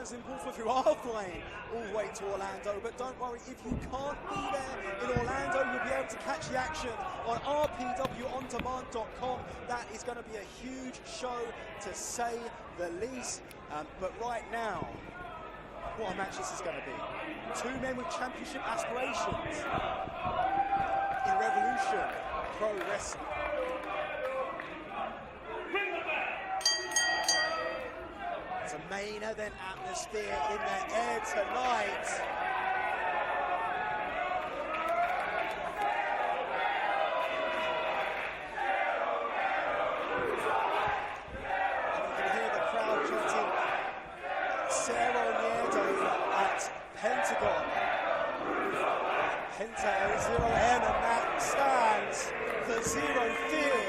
fans in Portsmouth who are flying all the way to Orlando. But don't worry, if you can't be there in Orlando, you'll be able to catch the action on rpwondemand.com. That is going to be a huge show, to say the least. But right now, what a match this is going to be. Two men with championship aspirations in Revolution Pro Wrestling. It's a main event atmosphere in the air tonight. And you can hear the crowd chanting Cerro at Pentagon. Penta L0M, and that stands for zero fear.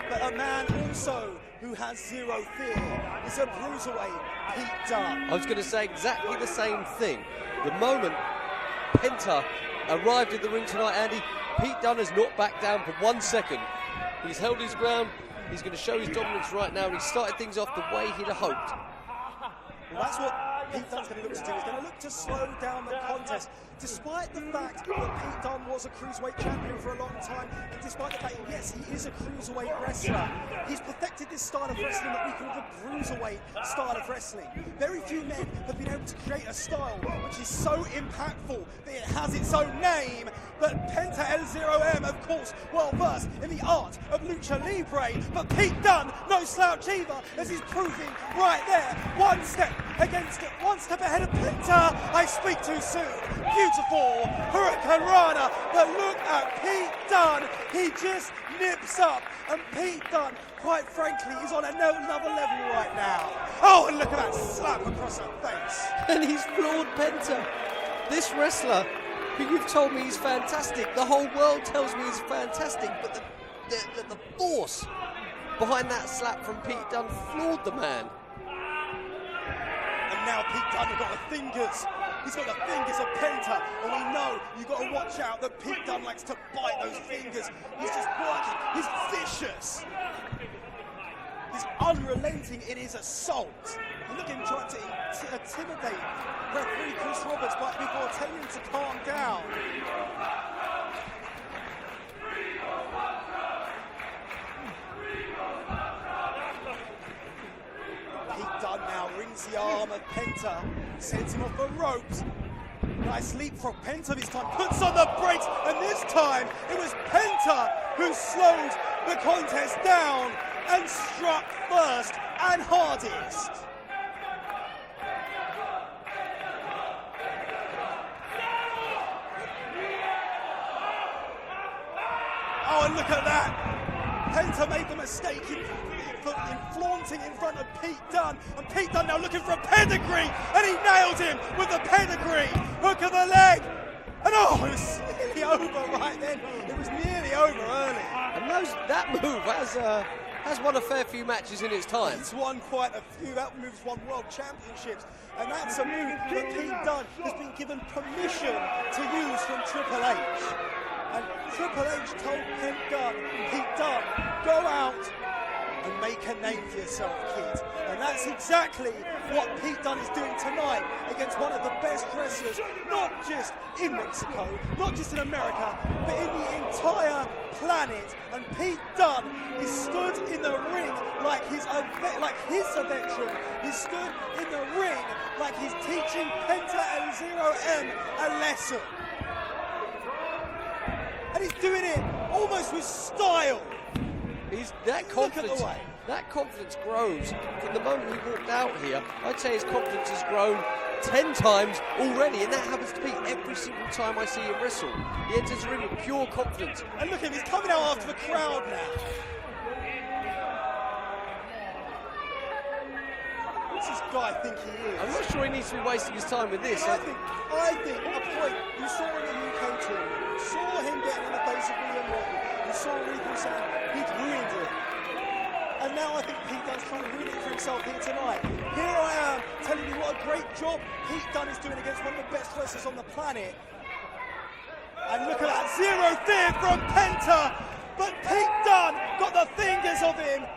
But a man also who has zero fear is a bruiserweight, Pete Dunne. I was going to say exactly the same thing. The moment Penta arrived in the ring tonight, Andy, Pete Dunne has not backed down for 1 second. He's held his ground. He's going to show his dominance right now, and he started things off the way he'd have hoped. Well, that's what Pete Dunne's going to look to do. He's going to look to slow down the contest, despite the fact that Pete Dunne was a cruiserweight champion for a long time, and despite the fact, yes, he is a cruiserweight wrestler. He's perfected this style of wrestling that we call the bruiserweight style of wrestling. Very few men have been able to create a style which is so impactful that it has its own name. But Penta L0M, of course, well versed in the art of lucha libre. But Pete Dunne, no slouch either, as he's proving right there. One step ahead of Penta. I speak too soon. Beautiful Hurricane Rana. But look at Pete Dunne. He just nips up. And Pete Dunne, quite frankly, is on another level right now. Oh, and look at that slap across her face. And he's floored Penta. This wrestler, who you've told me is fantastic, the whole world tells me he's fantastic, but the force behind that slap from Pete Dunne floored the man. And now Pete Dunne has got the fingers. He's got the fingers of Penta, and we know you've got to watch out that Pete Dunne likes to bite those fingers. He's just working. He's vicious. He's unrelenting in his assault. And look at him trying to intimidate referee Chris Roberts before telling him to calm down. Pete Dunne now rings the arm of Penta, sends him off the ropes. Nice leapfrog. Penta this time puts on the brakes, and this time it was Penta who slowed the contest down and struck first and hardest. Oh, and look at that. Penta made the mistake in flaunting in front of Pete Dunne, and Pete Dunne now looking for a pedigree, and he nailed him with the pedigree. Hook of the leg, and oh, it was nearly over right then. It was nearly over early. And that move has won a fair few matches in its time. It's won quite a few. That move's won world championships, and that's a move that Pete Dunne has been given permission to use from Triple H. And Triple H told Pete Dunne, go out and make a name for yourself, kid. And that's exactly what Pete Dunne is doing tonight against one of the best wrestlers, not just in Mexico, not just in America, but in the entire planet. And Pete Dunne is stood in the ring like he's a veteran. He's stood in the ring like he's teaching Penta L0M a lesson. And he's doing it almost with style. That confidence grows from the moment he walked out here. I'd say his confidence has grown 10 times already, and that happens to be every single time I see him wrestle. He enters the ring with pure confidence. And look at him, he's coming out after the crowd now. What's this guy think he is? I'm not sure he needs to be wasting his time with this. I think a point, you saw in the UK tournament, you saw him getting in the face of William Morton, you saw Rico saying he'd ruined it. And now I think Pete Dunne's trying to ruin it for himself here tonight. Here I am telling you what a great job Pete Dunne is doing against one of the best wrestlers on the planet. And look at that, zero fear from Penta. But Pete Dunne got the fingers of him.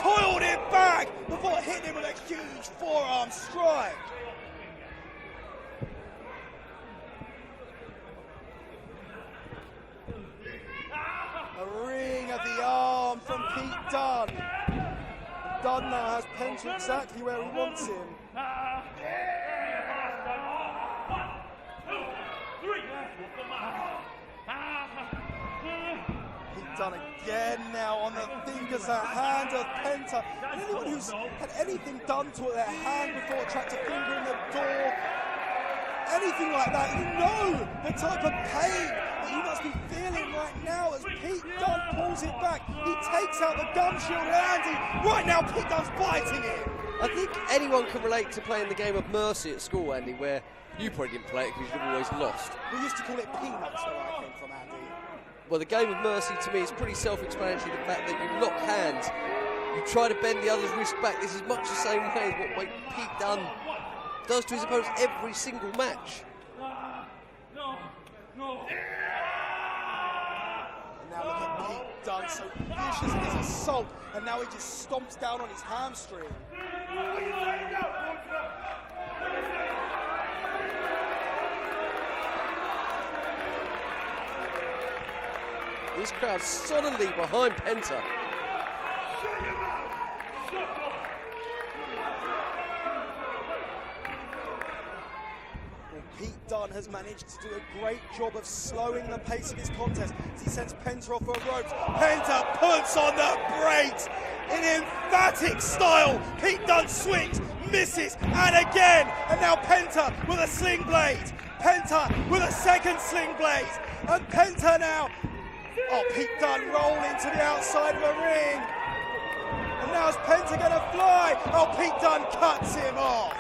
coiled it back before hitting him with a huge forearm strike. A ring of the arm from Pete Dunne. Dunne now has Penta exactly where he wants him. Pete Dunne again now on the fingers, the hand of Penta. And anyone who's had anything done to their hand before, trapped a finger in the door, anything like that, you know the type of pain that you must be feeling right now as Pete Dunne pulls it back. He takes out the gum shield of Andy. Right now, Pete Dunne's biting it. I think anyone can relate to playing the game of Mercy at school, Andy, where you probably didn't play it because you've always lost. We used to call it peanuts where I came from, Andy. Well, the game of Mercy to me is pretty self-explanatory. The fact that you lock hands, you try to bend the other's wrist back. This is much the same way as what Pete Dunne does to his opponents every single match. And now look at Pete Dunne, so vicious in his assault, and now he just stomps down on his hamstring. This crowd solidly behind Penta. Pete Dunne has managed to do a great job of slowing the pace of his contest as he sends Penta off the ropes. Penta puts on the brakes in emphatic style. Pete Dunne swings, misses, and again. And now Penta with a sling blade. Penta with a second sling blade. And Penta now. Oh, Pete Dunne roll into the outside of the ring. And now is Penta going to fly? Oh, Pete Dunne cuts him off.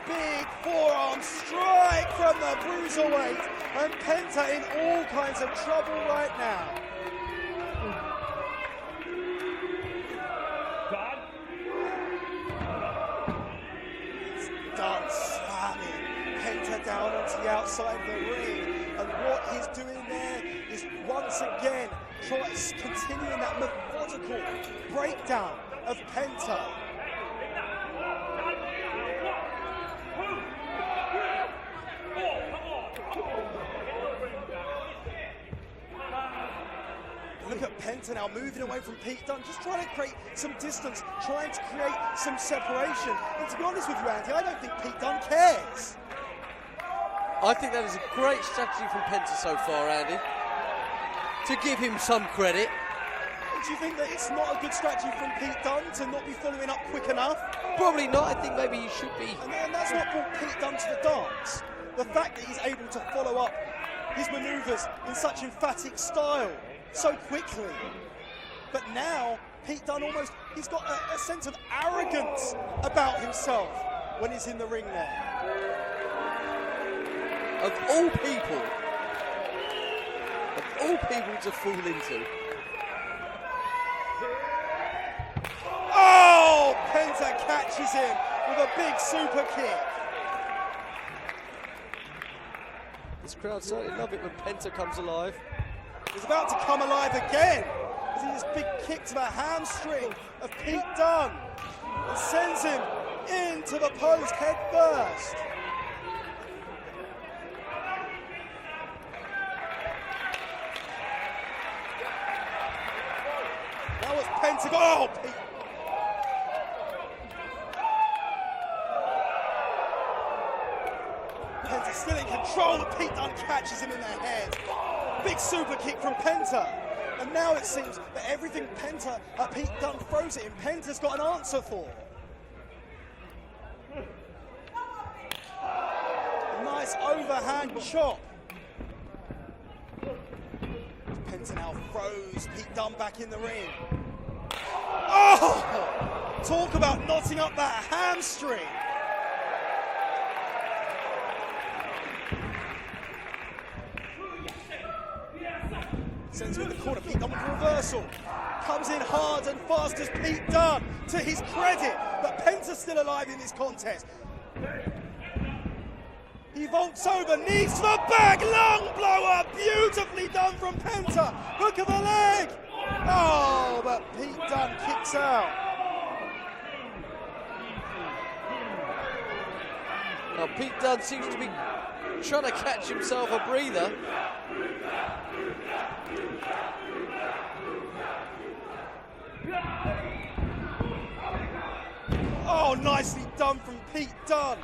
Big forearm strike from the bruiserweight, and Penta in all kinds of trouble right now. It's Dunne slamming Penta down onto the outside of the ring, and what he's doing there is once again continuing that methodical breakdown of Penta. Look at Penta now moving away from Pete Dunne, just trying to create some distance, trying to create some separation. And to be honest with you, Andy, I don't think Pete Dunne cares. I think that is a great strategy from Penta so far, Andy. To give him some credit. Do you think that it's not a good strategy from Pete Dunne to not be following up quick enough? Probably not. I think maybe he should be. And that's what brought Pete Dunne to the dance. The fact that he's able to follow up his manoeuvres in such emphatic style so quickly. But now, Pete Dunne he's got a sense of arrogance about himself when he's in the ring there. Of all people to fall into. Oh, Penta catches him with a big super kick. This crowd certainly love it when Penta comes alive. He's about to come alive again. See this big kick to the hamstring of Pete Dunne and sends him into the post head first. Now it's Pentagon. Oh, Pete. Penta still in control, but Pete Dunne catches him in the head. Big super kick from Penta. And now it seems that everything Pete Dunne throws at him, Penta's got an answer for. A nice overhand chop. Penta now throws Pete Dunne back in the ring. Oh! Talk about knotting up that hamstring. Sends him in the corner, Pete Dunne with a reversal. Comes in hard and fast as Pete Dunne, to his credit, but Penta's still alive in this contest. He vaults over, knees to the back, lung blower, beautifully done from Penta. Hook of the leg. Oh, but Pete Dunne kicks out. Now Pete Dunne seems to be trying to catch himself a breather. Oh, nicely done from Pete Dunne.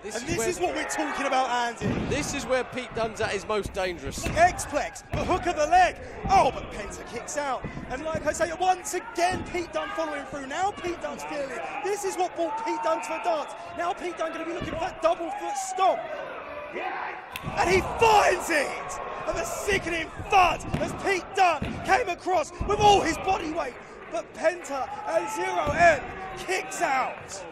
This is what we're talking about, Andy. This is where Pete Dunne's at his most dangerous. X-Plex, the hook of the leg. Oh, but Penta kicks out. And like I say, once again, Pete Dunne following through. Now Pete Dunne's feeling it. This is what brought Pete Dunne to the dance. Now Pete Dunne going to be looking for that double foot stomp. And he finds it! And the sickening thud as Pete Dunne came across with all his body weight. But Penta and 0M kicks out.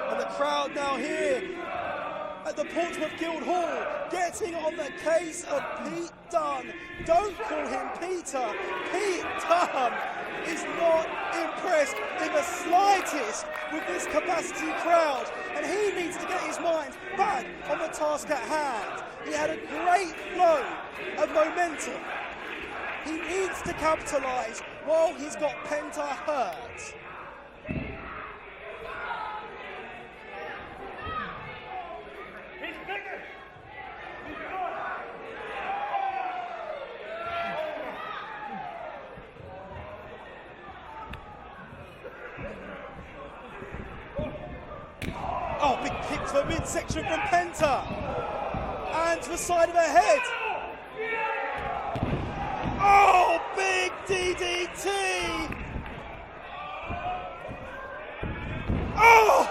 And the crowd now here at the Portsmouth Guildhall getting on the case of Pete Dunne. Don't call him Peter. Pete Dunne is not impressed in the slightest with this capacity crowd, and he needs to get his mind back on the task at hand. He had a great flow of momentum. He needs to capitalise while he's got Penta hurt. Oh, big kick to the midsection from Penta. And to the side of the head. Oh, big DDT. Oh!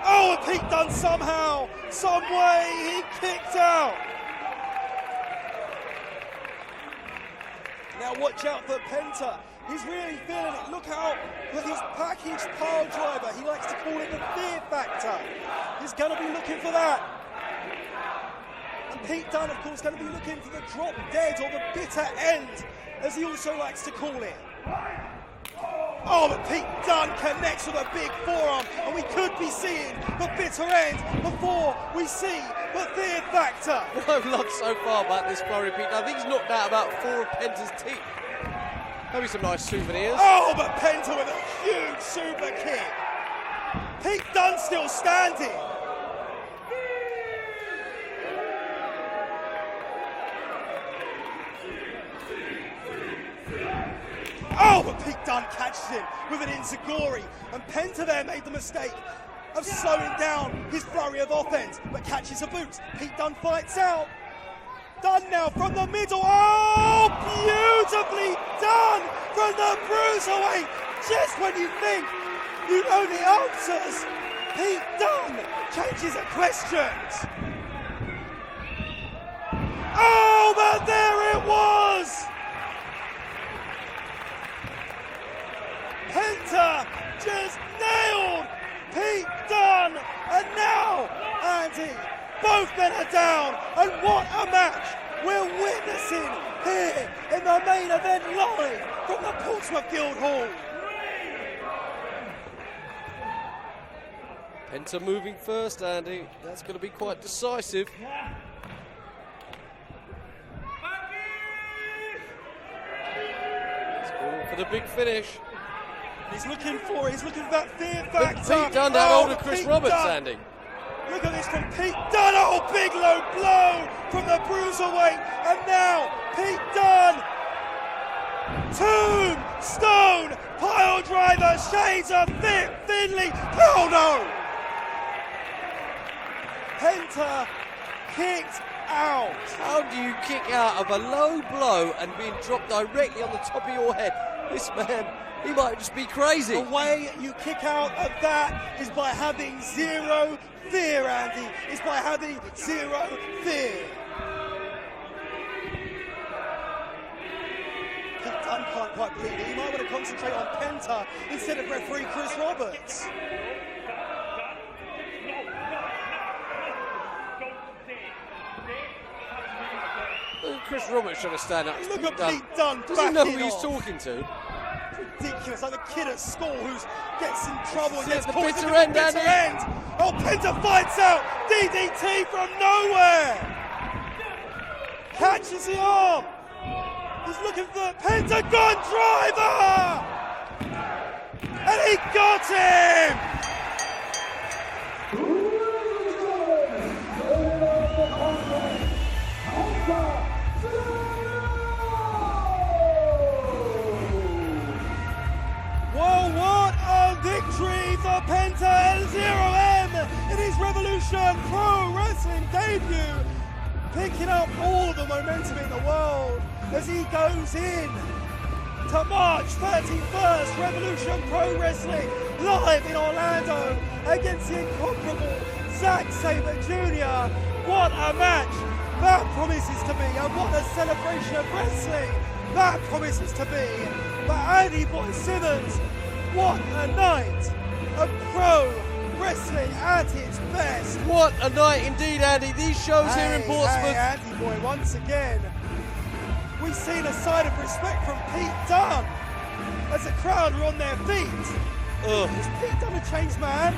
Oh, and Pete Dunne somehow, some way, he kicked out. Now watch out for Penta. He's really feeling it. Look out for his package pile driver. He likes to call it the fear factor. He's going to be looking for that. And Pete Dunne, of course, going to be looking for the drop dead or the bitter end, as he also likes to call it. Oh, but Pete Dunne connects with a big forearm, and we could be seeing the bitter end before we see the fear factor. What I've loved so far about this flurry, Pete Dunne, I think he's knocked out about 4 of Penta's teeth. Maybe some nice souvenirs. Oh, but Penta with a huge super kick. Pete Dunne still standing. Oh, but Pete Dunne catches him with an enziguri. And Penta there made the mistake of slowing down his flurry of offense, but catches a boot. Pete Dunne fights out. Dunne now from the middle. Oh, beautifully done from the bruiserweight. Just when you think you know the answers, Pete Dunne changes the questions. Oh, but there it was. Penta just nailed Pete Dunne. And now, Andy, both men are down, and what a match we're witnessing here in the main event live from the Portsmouth Guildhall. Penta moving first, Andy. That's going to be quite decisive. He's going for the big finish. He's looking for that fear factor. Pete Dunne had hold of Chris Roberts, Andy. Look at this from Pete Dunne. Oh, big low blow from the bruiserweight. And now Pete Dunne. Tombstone pile driver. Shades of Finley. Oh no. Penta kicked out. How do you kick out of a low blow and being dropped directly on the top of your head? This man, he might just be crazy. The way you kick out of that is by having zero fear, Andy. It's by having zero fear. Pete Dunne can't quite believe it. He might want to concentrate on Penta instead of referee Chris Roberts. Chris Roberts trying to stand up. Look at Pete Dunne. Does he know who he's talking to? Ridiculous. ridiculous, like the kid at school who gets in trouble and It's gets the caught bitter in the end, bitter Andy. end. Oh, Penta fights out, DDT from nowhere. Catches the arm. He's looking for Pentagon driver. And he got him. Well, what a victory for Penta and 0M in his Revolution Pro Wrestling debut, picking up all the momentum in the world as he goes in to March 31st, Revolution Pro Wrestling live in Orlando against the incomparable Zack Sabre Jr. What a match that promises to be, and what a celebration of wrestling that promises to be. But Andy Boy Simmons, what a night of pro wrestling at its best. What a night indeed, Andy. These shows here in Portsmouth. Hey, Andy Boy, once again, we've seen a side of respect from Pete Dunne as the crowd are on their feet. Ugh. Is Pete Dunne a changed man?